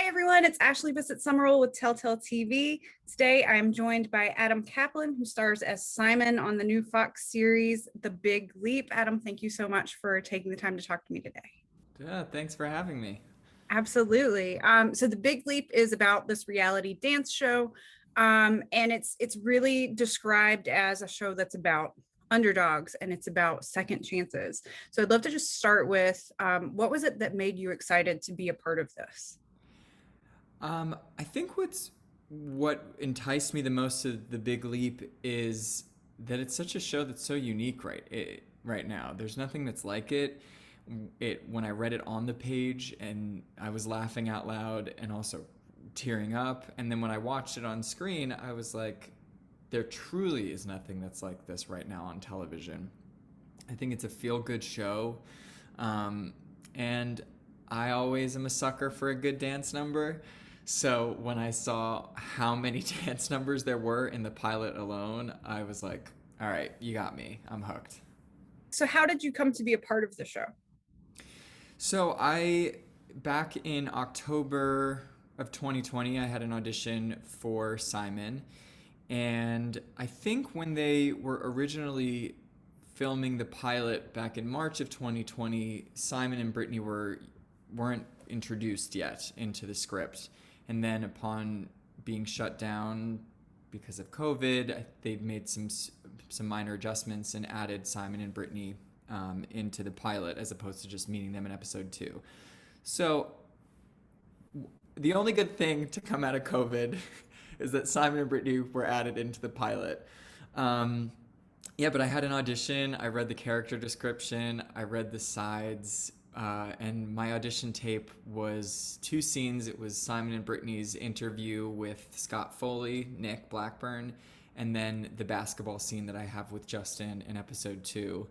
Hi, everyone. It's Ashley Bissett Summerall with Telltale TV. Today, I'm joined by Adam Kaplan, who stars as Simon on the new Fox series, The Big Leap. Adam, thank you so much for taking the time to talk to me today. Yeah, thanks for having me. Absolutely. So, The Big Leap is about this reality dance show, and it's really described as a show that's about underdogs and it's about second chances. So, I'd love to just start with what was it that made you excited to be a part of this? I think what enticed me the most to The Big Leap is that it's such a show that's so unique right now. There's nothing that's like it. When I read it on the page and I was laughing out loud and also tearing up, and then when I watched it on screen, I was like, there truly is nothing that's like this right now on television. I think it's a feel-good show, and I always am a sucker for a good dance number. So when I saw how many dance numbers there were in the pilot alone, I was like, all right, you got me. I'm hooked. So, how did you come to be a part of the show? Back in October of 2020, I had an audition for Simon. And I think when they were originally filming the pilot back in March of 2020, Simon and Brittany weren't introduced yet into the script. And then upon being shut down because of COVID, they made some minor adjustments and added Simon and Brittany into the pilot as opposed to just meeting them in episode 2. So the only good thing to come out of COVID is that Simon and Brittany were added into the pilot. Um, yeah, but I had an audition. I read the character description. I read the sides. And my audition tape was 2 scenes. It was Simon and Brittany's interview with Scott Foley, Nick Blackburn, and then the basketball scene that I have with Justin in episode 2.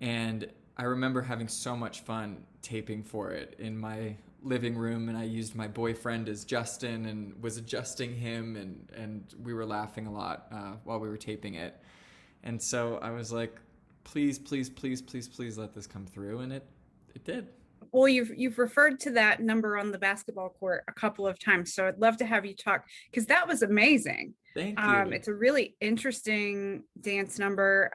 And I remember having so much fun taping for it in my living room, and I used my boyfriend as Justin and was adjusting him, and we were laughing a lot while we were taping it. And so I was like, please, please, please, please, please let this come through, and it did. Well, you've referred to that number on the basketball court a couple of times, so I'd love to have you talk because that was amazing. Thank you. It's a really interesting dance number.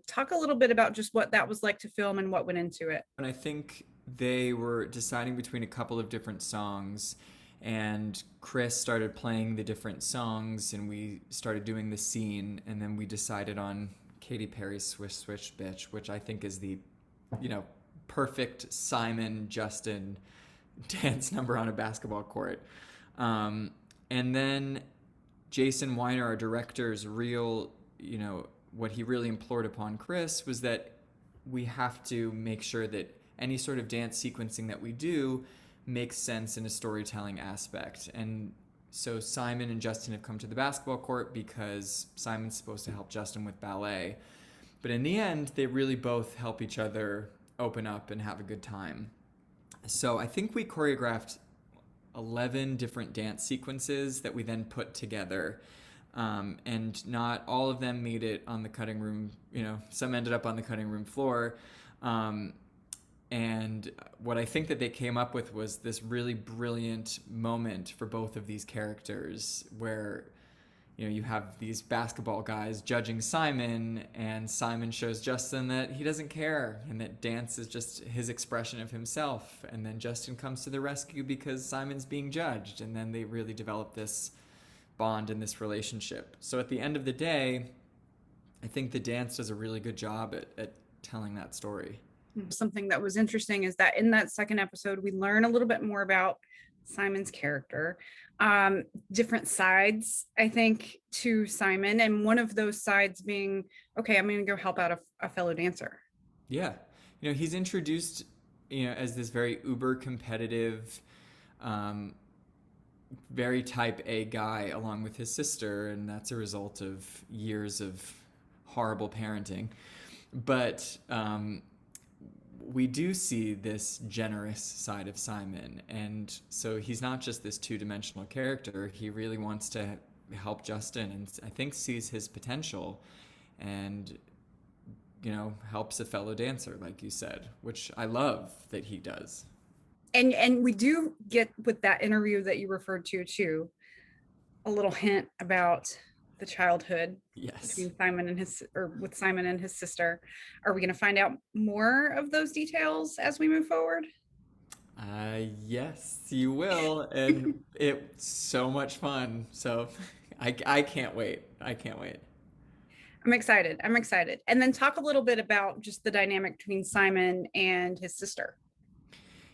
Talk a little bit about just what that was like to film and what went into it. And I think they were deciding between a couple of different songs, and Chris started playing the different songs, and we started doing the scene, and then we decided on Katy Perry's Swish Swish Bitch, which I think is the, you know, perfect Simon Justin dance number on a basketball court. And then Jason Weiner, our director's real, what he really implored upon Chris was that we have to make sure that any sort of dance sequencing that we do makes sense in a storytelling aspect. And so Simon and Justin have come to the basketball court because Simon's supposed to help Justin with ballet. But in the end, they really both help each other open up and have a good time. So I think we choreographed 11 different dance sequences that we then put together. And not all of them made it on the cutting room, some ended up on the cutting room floor. And what I think that they came up with was this really brilliant moment for both of these characters where you have these basketball guys judging Simon, and Simon shows Justin that he doesn't care and that dance is just his expression of himself. And then Justin comes to the rescue because Simon's being judged, and then they really develop this bond and this relationship. So at the end of the day, I think the dance does a really good job at telling that story. Something that was interesting is that in that second episode, we learn a little bit more about Simon's character, different sides, I think, to Simon. And one of those sides being, okay, I'm going to go help out a fellow dancer. Yeah. He's introduced, as this very uber competitive, very type A guy along with his sister. And that's a result of years of horrible parenting. But, we do see this generous side of Simon. And so he's not just this two-dimensional character. He really wants to help Justin and I think sees his potential and, helps a fellow dancer, like you said, which I love that he does. And we do get with that interview that you referred to too, a little hint about the childhood Yes. between Simon and his, or with Simon and his sister. Are we going to find out more of those details as we move forward? Yes, you will, and it's so much fun. So I can't wait. I can't wait. I'm excited. I'm excited. And then talk a little bit about just the dynamic between Simon and his sister.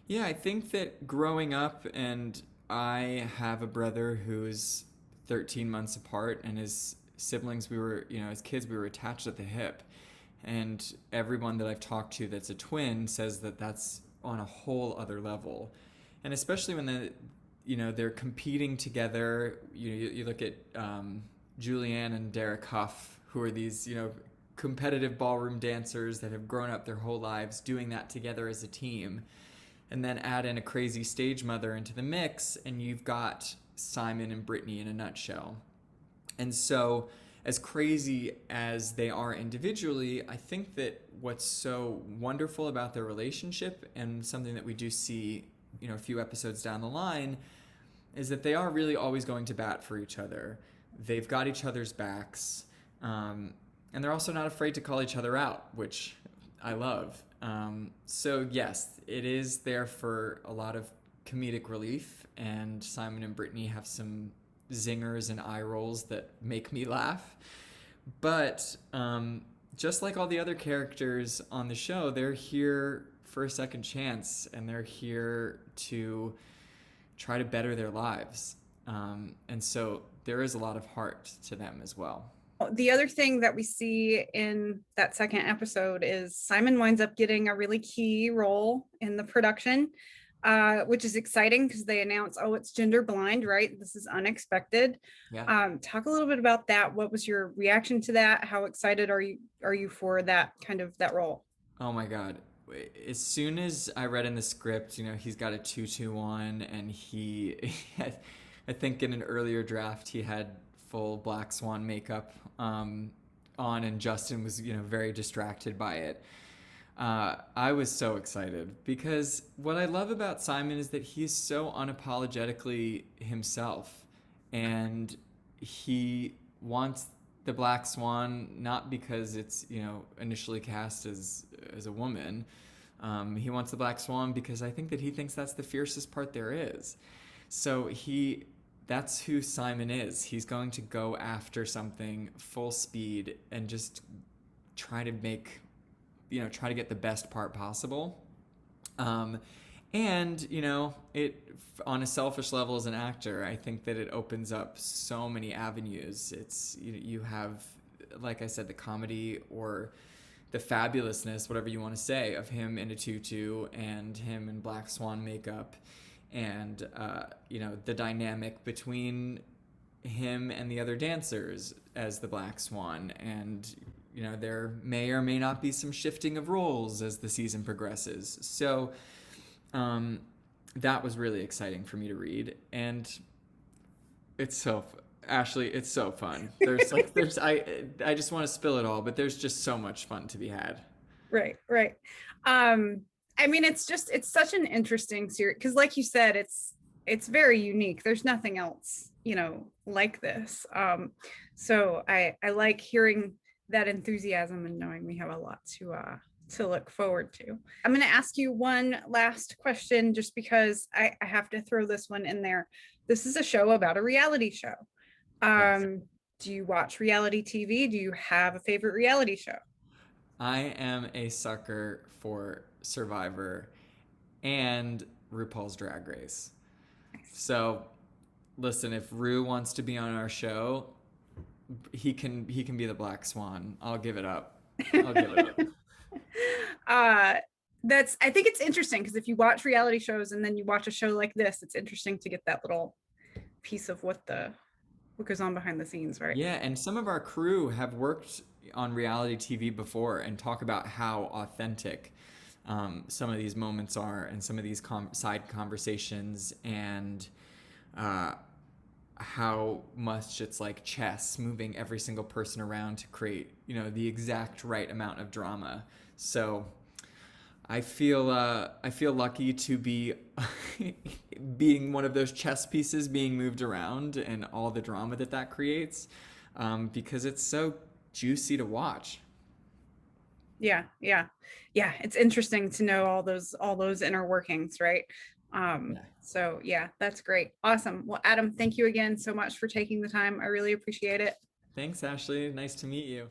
Yeah, I think that growing up, and I have a brother who's 13 months apart, and his siblings, we were, as kids, we were attached at the hip. And everyone that I've talked to that's a twin says that that's on a whole other level. And especially when they're competing together. You look at Julianne and Derek Huff, who are these, competitive ballroom dancers that have grown up their whole lives doing that together as a team. And then add in a crazy stage mother into the mix, and you've got Simon and Brittany in a nutshell. And so, as crazy as they are individually, I think that what's so wonderful about their relationship, and something that we do see, a few episodes down the line, is that they are really always going to bat for each other. They've got each other's backs, and they're also not afraid to call each other out, which I love. So yes, it is there for a lot of comedic relief, and Simon and Brittany have some zingers and eye rolls that make me laugh. But just like all the other characters on the show, they're here for a second chance, and they're here to try to better their lives. And so there is a lot of heart to them as well. The other thing that we see in that second episode is Simon winds up getting a really key role in the production, which is exciting because they announce, oh, it's gender blind, right? This is unexpected. Yeah. Talk a little bit about that. What was your reaction to that? How excited are you for that kind of that role? Oh my God. As soon as I read in the script, he's got a 221, and I think in an earlier draft, he had full Black Swan makeup on, and Justin was, very distracted by it. I was so excited because what I love about Simon is that he's so unapologetically himself, and he wants the Black Swan not because it's initially cast as a woman. He wants the Black Swan because I think that he thinks that's the fiercest part there is. So that's who Simon is. He's going to go after something full speed and just try to try to get the best part possible. And it, on a selfish level as an actor, I think that it opens up so many avenues. It's, you have, like I said, the comedy or the fabulousness, whatever you want to say, of him in a tutu and him in Black Swan makeup, and the dynamic between him and the other dancers as the Black Swan, and there may or may not be some shifting of roles as the season progresses. So that was really exciting for me to read, and Ashley, it's so fun. I just want to spill it all, but there's just so much fun to be had. Right. I mean, it's such an interesting series because, like you said, it's very unique. There's nothing else, like this. So I like hearing that enthusiasm and knowing we have a lot to look forward to. I'm going to ask you one last question, just because I have to throw this one in there. This is a show about a reality show. Yes. Do you watch reality TV? Do you have a favorite reality show? I am a sucker for Survivor and RuPaul's Drag Race. Nice. So, listen, if Ru wants to be on our show, he can be the Black Swan. I'll give it up. I'll give it up. I think it's interesting because if you watch reality shows and then you watch a show like this, it's interesting to get that little piece of what goes on behind the scenes, right? Yeah, and some of our crew have worked on reality TV before and talk about how authentic some of these moments are, and some of these side conversations, and how much it's like chess, moving every single person around to create, the exact right amount of drama. So I feel lucky to be being one of those chess pieces being moved around and all the drama that that creates, because it's so juicy to watch. Yeah, yeah, yeah. It's interesting to know all those inner workings, right? Yeah. So yeah, that's great. Awesome. Well, Adam, thank you again so much for taking the time. I really appreciate it. Thanks, Ashley. Nice to meet you.